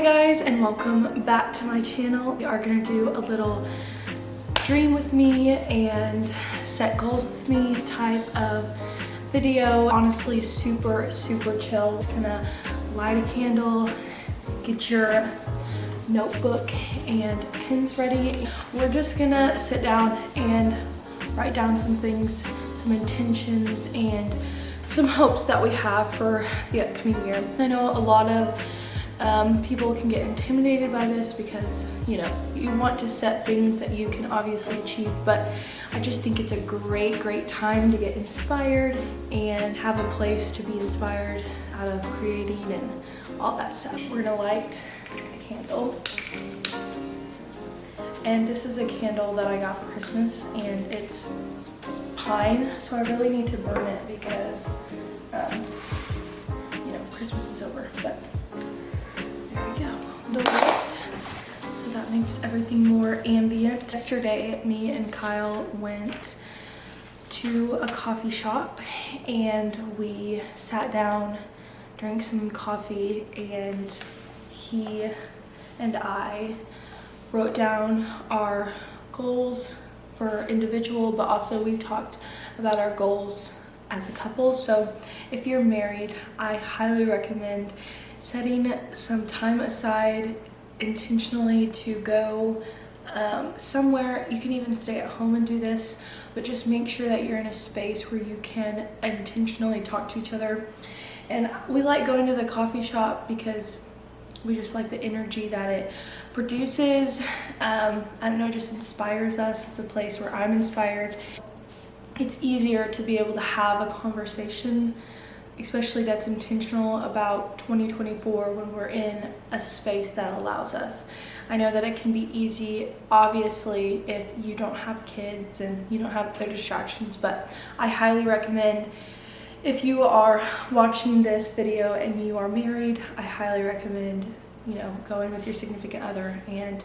guys, and welcome back to my channel. We are gonna do a little dream with me and set goals with me type of video. Honestly, super chill. Gonna light a candle, get your notebook and pens ready. We're just gonna sit down and write down some things, some intentions, and some hopes that we have for the upcoming year. I know a lot of people can get intimidated by this because, you know, you want to set things that you can obviously achieve, but I just think it's a great time to get inspired and have a place to be inspired out of creating and all that stuff. We're gonna light a candle. And this is a candle that I got for Christmas, and it's pine, so I really need to burn it because, you know, Christmas is over, but there we go, the light. So that makes everything more ambient. Yesterday, me and Kyle went to a coffee shop and we sat down, drank some coffee, and he and I wrote down our goals for individual, but also we talked about our goals as a couple. So if you're married, I highly recommend setting some time aside intentionally to go somewhere. You can even stay at home and do this, but just make sure that you're in a space where you can intentionally talk to each other. And we like going to the coffee shop because we just like the energy that it produces. I don't know, it just inspires us. It's a place where I'm inspired. It's easier to be able to have a conversation, especially that's intentional about 2024 when we're in a space that allows us. I know that it can be easy, obviously, if you don't have kids and you don't have other distractions, but I highly recommend, if you are watching this video and you are married, I highly recommend, you know, going with your significant other and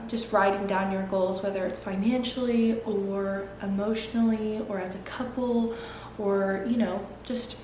just writing down your goals, whether it's financially or emotionally or as a couple or, you know, just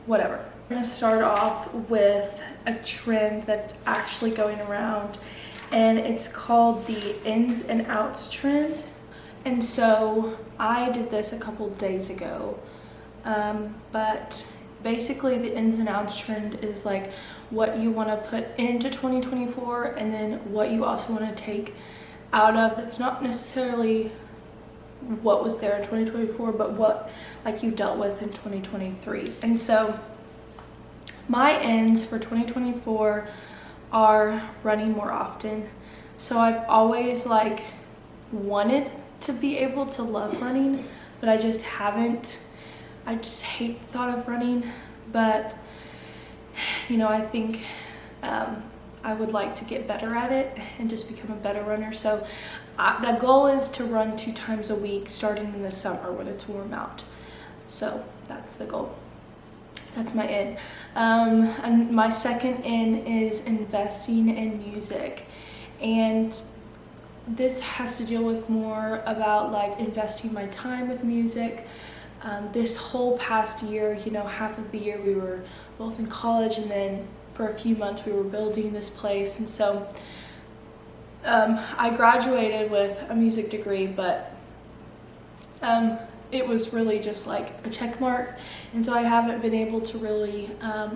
whatever. I'm gonna start off with a trend that's actually going around, and it's called the ins and outs trend. And so I did this a couple days ago. But basically the ins and outs trend is like what you want to put into 2024 and then what you also want to take out of, that's not necessarily what was there in 2024, but what like you dealt with in 2023. And so my ends for 2024 are running more often. So I've always like wanted to be able to love running, but I just haven't. I just hate the thought of running, but you know, I think I would like to get better at it and just become a better runner. So the goal is to run 2 times a week starting in the summer when it's warm out. So that's the goal. That's my in. And my second in is investing in music. And this has to deal with more about like investing my time with music. This whole past year, you know, half of the year we were both in college, and then for a few months we were building this place. And so I graduated with a music degree, but it was really just like a check mark. And so I haven't been able to really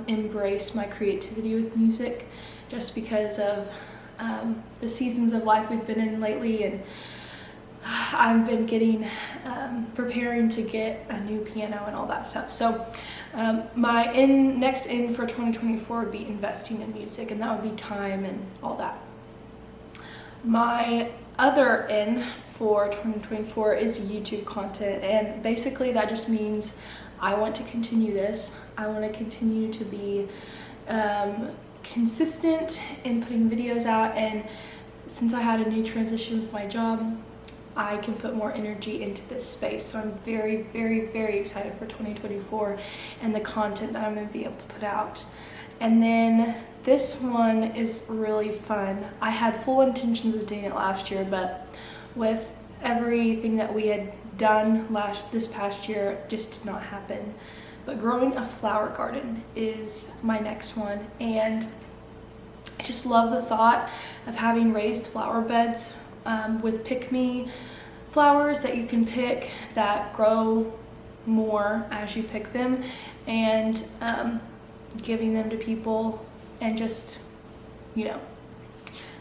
embrace my creativity with music just because of the seasons of life we've been in lately. And I've been preparing to get a new piano and all that stuff. So my next in for 2024 would be investing in music, and that would be time and all that. My other in for 2024 is YouTube content, and basically that just means I want to continue this. I want to continue to be consistent in putting videos out, and since I had a new transition with my job, I can put more energy into this space. So I'm very excited for 2024 and the content that I'm going to be able to put out. And then this one is really fun. I had full intentions of doing it last year, but with everything that we had done this past year, it just did not happen. But growing a flower garden is my next one, and I just love the thought of having raised flower beds with pick-me flowers that you can pick that grow more as you pick them, and giving them to people and just, you know,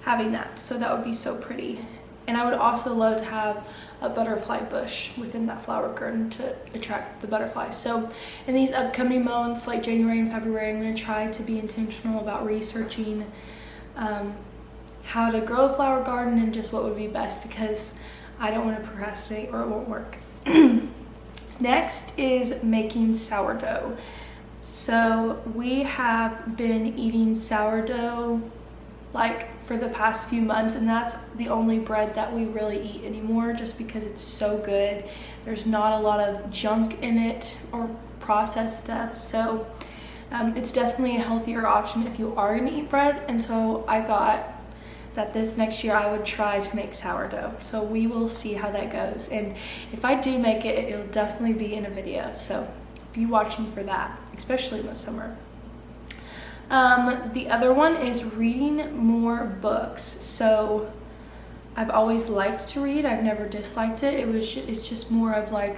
having that. So that would be so pretty. And I would also love to have a butterfly bush within that flower garden to attract the butterflies. So in these upcoming months, like January and February, I'm going to try to be intentional about researching how to grow a flower garden and just what would be best, because I don't want to procrastinate or it won't work. Next is making sourdough. So we have been eating sourdough like for the past few months, and that's the only bread that we really eat anymore, just because it's so good. There's not a lot of junk in it or processed stuff, so it's definitely a healthier option if you are going to eat bread. And so I thought that this next year I would try to make sourdough, so we will see how that goes. And if I do make it, it'll definitely be in a video, so be watching for that, especially in the summer. The other one is reading more books. So I've always liked to read. I've never disliked it. It's just more of like,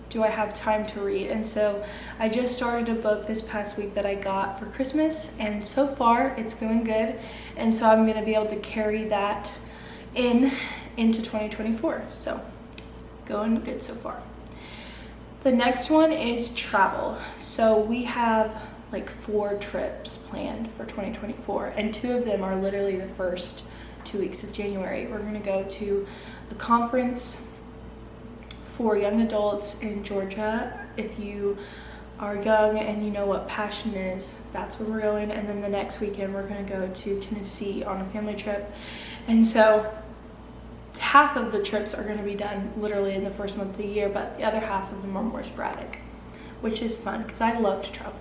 do I have time to read? And so I just started a book this past week that I got for Christmas, and so far it's going good. And so I'm gonna be able to carry that into 2024. So going good so far. The next one is travel. So we have like 4 trips planned for 2024, and 2 of them are literally the first 2 weeks of January. We're gonna go to a conference for young adults in Georgia. If you are young and you know what passion is, that's where we're going. And then the next weekend we're gonna go to Tennessee on a family trip. And so half of the trips are gonna be done literally in the first month of the year, but the other half of them are more sporadic, which is fun because I love to travel.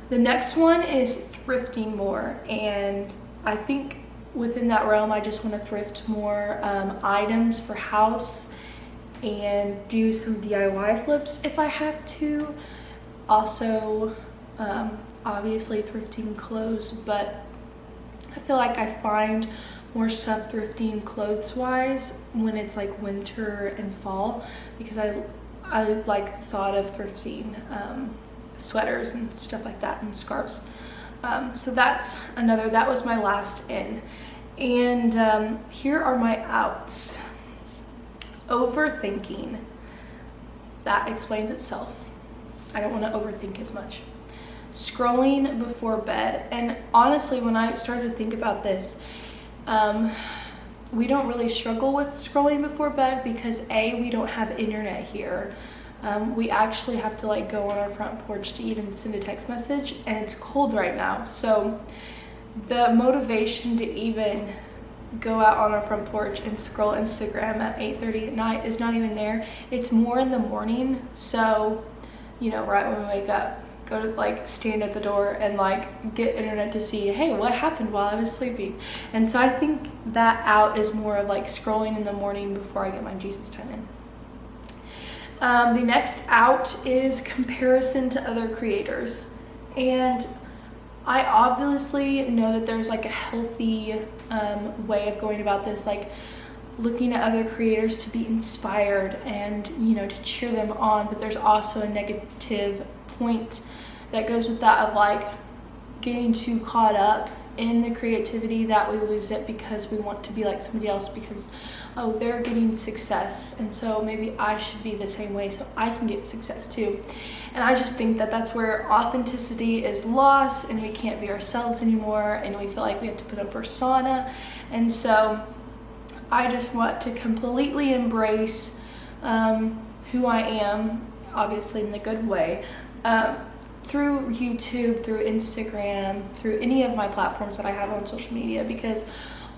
The next one is thrifting more, and I think within that realm I just want to thrift more items for house and do some DIY flips if I have to. Also obviously thrifting clothes, but I feel like I find more stuff thrifting clothes wise when it's like winter and fall, because I like the thought of thrifting sweaters and stuff like that, and scarves. So that was my last in. And here are my outs. Overthinking. That explains itself. I don't want to overthink as much. Scrolling before bed. And honestly, when I started to think about this, we don't really struggle with scrolling before bed because we don't have internet here. We actually have to like go on our front porch to even send a text message, and it's cold right now. So the motivation to even go out on our front porch and scroll Instagram at 8:30 at night is not even there. It's more in the morning. So, you know, right when we wake up, go to like stand at the door and like get internet to see, hey, what happened while I was sleeping? And so I think that out is more of like scrolling in the morning before I get my Jesus time in. The next out is comparison to other creators. And I obviously know that there's like a healthy way of going about this, like looking at other creators to be inspired and, you know, to cheer them on. But there's also a negative point that goes with that of like getting too caught up in the creativity that we lose it because we want to be like somebody else because, oh, they're getting success, and so maybe I should be the same way so I can get success too. And I just think that that's where authenticity is lost, and we can't be ourselves anymore, and we feel like we have to put a persona. And so I just want to completely embrace who I am, obviously in the good way, through YouTube, through Instagram, through any of my platforms that I have on social media, because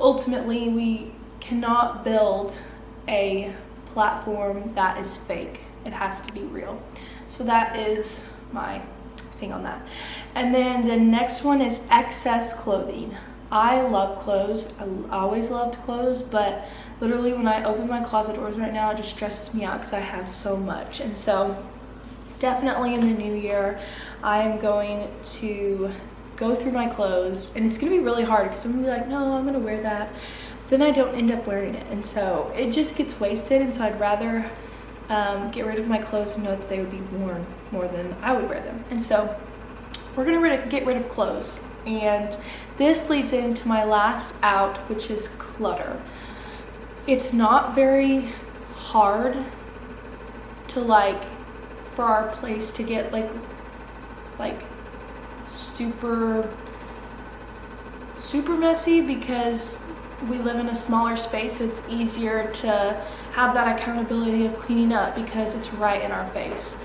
ultimately we cannot build a platform that is fake. It has to be real. So that is my thing on that. And then the next one is excess clothing. I love clothes. I always loved clothes, but literally when I open my closet doors right now, it just stresses me out because I have so much. And so definitely in the new year, I am going to go through my clothes, and it's gonna be really hard because I'm gonna be like, no, I'm gonna wear that, but then I don't end up wearing it, and so it just gets wasted. And so I'd rather get rid of my clothes and know that they would be worn more than I would wear them. And so we're gonna get rid of clothes, and this leads into my last out, which is clutter. It's not very hard to like for our place to get like super messy, because we live in a smaller space, so it's easier to have that accountability of cleaning up because it's right in our face.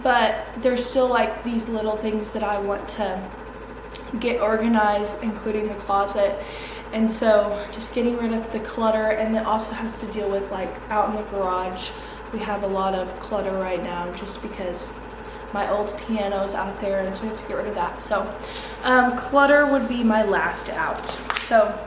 But there's still like these little things that I want to get organized, including the closet. And so just getting rid of the clutter, and it also has to deal with like out in the garage. We have a lot of clutter right now just because my old piano's out there, and so we have to get rid of that. So clutter would be my last out. So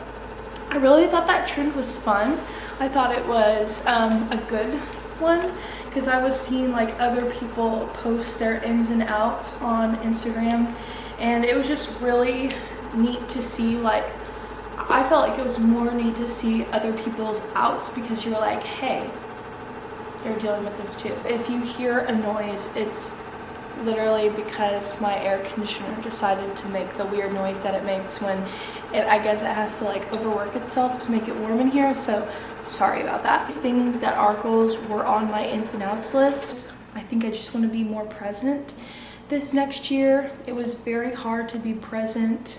I really thought that trend was fun. I thought it was a good one, because I was seeing like other people post their ins and outs on Instagram, and it was just really neat to see. Like, I felt like it was more neat to see other people's outs, because you're like, hey, they're dealing with this too. If you hear a noise, it's literally because my air conditioner decided to make the weird noise that it makes when I guess it has to like overwork itself to make it warm in here. So sorry about that. Things that are goals were on my ins and outs list. I think I just want to be more present this next year. It was very hard to be present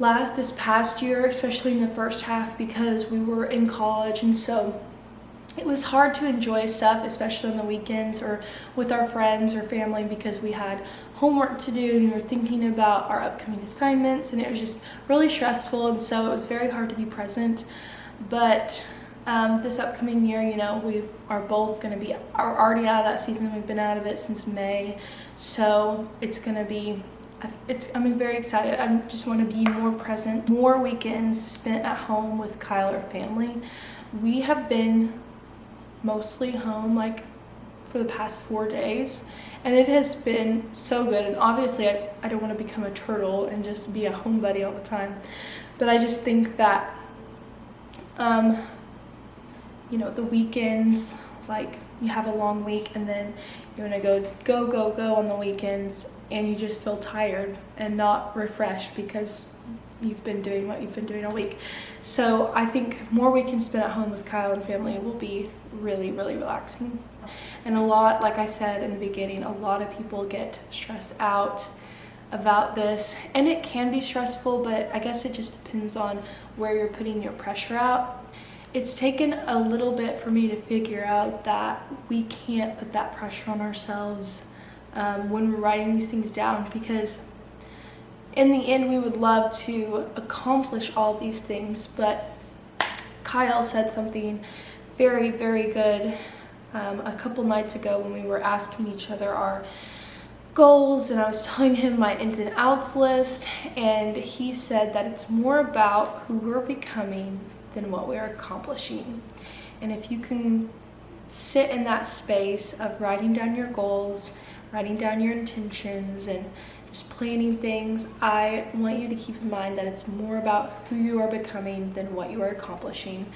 this past year, especially in the first half, because we were in college, and so it was hard to enjoy stuff, especially on the weekends or with our friends or family, because we had homework to do and we were thinking about our upcoming assignments, and it was just really stressful, and so it was very hard to be present. But this upcoming year, you know, we are both going to be already out of that season. We've been out of it since May, so it's going to be I'm very excited. I just want to be more present, more weekends spent at home with Kyle or family. We have been mostly home like for the past 4 days, and it has been so good. And obviously I don't want to become a turtle and just be a homebody all the time, but I just think that you know, the weekends, like you have a long week and then you're gonna go on the weekends, and you just feel tired and not refreshed because you've been doing what you've been doing all week. So I think more weekends spent at home with Kyle and family will be really, really relaxing. And a lot, like I said in the beginning, a lot of people get stressed out about this, and it can be stressful, but I guess it just depends on where you're putting your pressure out. It's taken a little bit for me to figure out that we can't put that pressure on ourselves when we're writing these things down, because in the end we would love to accomplish all these things. But Kyle said something very, very good a couple nights ago when we were asking each other our goals, and I was telling him my ins and outs list, and he said that it's more about who we're becoming than what we're accomplishing. And if you can sit in that space of writing down your goals, writing down your intentions, and just planning things, I want you to keep in mind that it's more about who you are becoming than what you are accomplishing.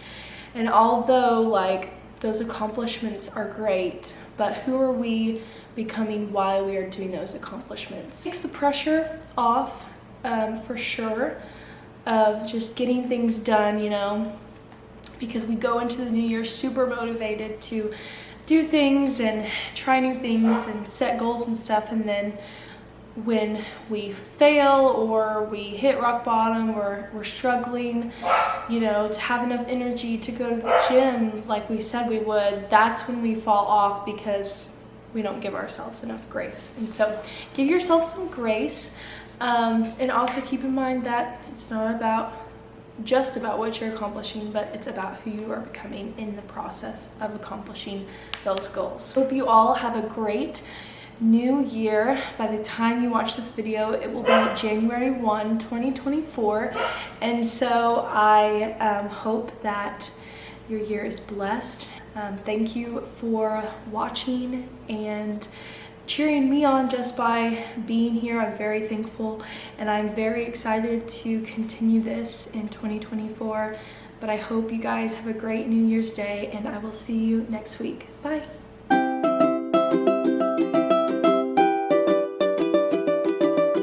And although like those accomplishments are great, but who are we becoming while we are doing those accomplishments? It takes the pressure off for sure of just getting things done, you know, because we go into the new year super motivated to do things and try new things and set goals and stuff, and then when we fail or we hit rock bottom or we're struggling, you know, to have enough energy to go to the gym like we said we would, that's when we fall off because we don't give ourselves enough grace. And so give yourself some grace, and also keep in mind that it's not just about what you're accomplishing, but it's about who you are becoming in the process of accomplishing those goals. Hope you all have a great new year. By the time you watch this video, it will be January 1, 2024. And so I hope that your year is blessed. Thank you for watching, and cheering me on just by being here. I'm very thankful, and I'm very excited to continue this in 2024. But I hope you guys have a great New Year's Day, and I will see you next week. Bye.